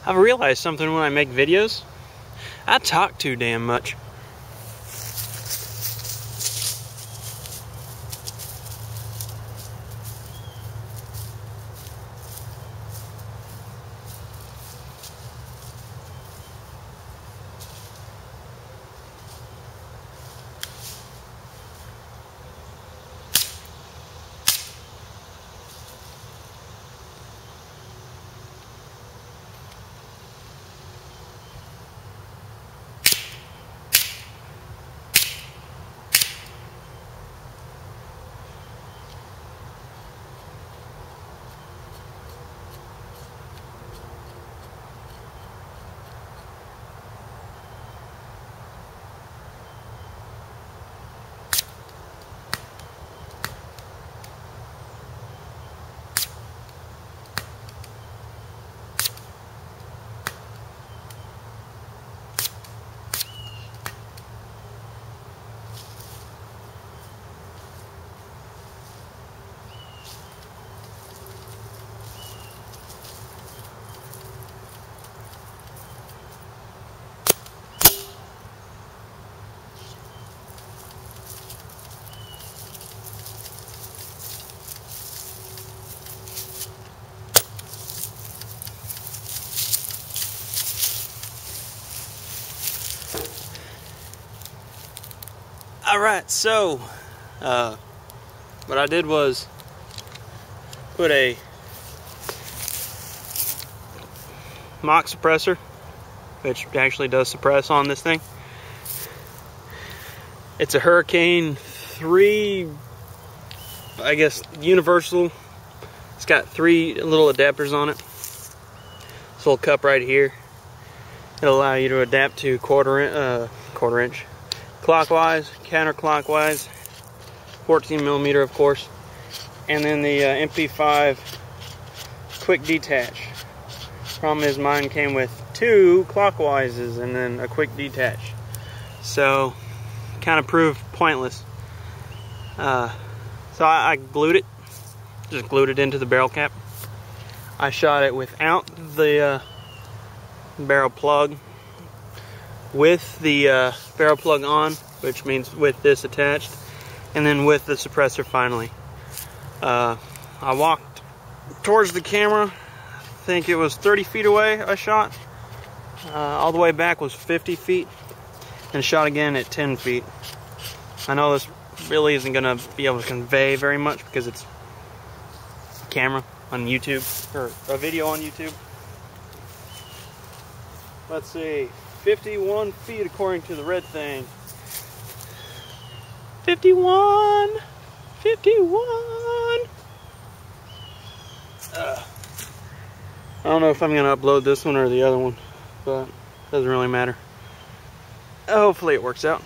I've realized something when I make videos. I talk too damn much. Alright, so what I did was put a mock suppressor, which actually does suppress on this thing. It's a Hurricane 3, I guess, universal. It's got 3 little adapters on it. This little cup right here. It'll allow you to adapt to quarter inch. Clockwise, counterclockwise, 14mm of course, and then the MP5 quick detach. Problem is mine came with 2 clockwises and then a quick detach, so kind of proved pointless. So I glued it, just glued it into the barrel cap. I shot it without the barrel plug, with the barrel plug on, which means with this attached, and then with the suppressor finally. I walked towards the camera, I think it was 30 feet away I shot. All the way back was 50 feet, and shot again at 10 feet. I know this really isn't going to be able to convey very much because it's a camera on YouTube, or a video on YouTube. Let's see. 51 feet according to the red thing. 51! 51! I don't know if I'm going to upload this one or the other one, but it doesn't really matter. Hopefully it works out.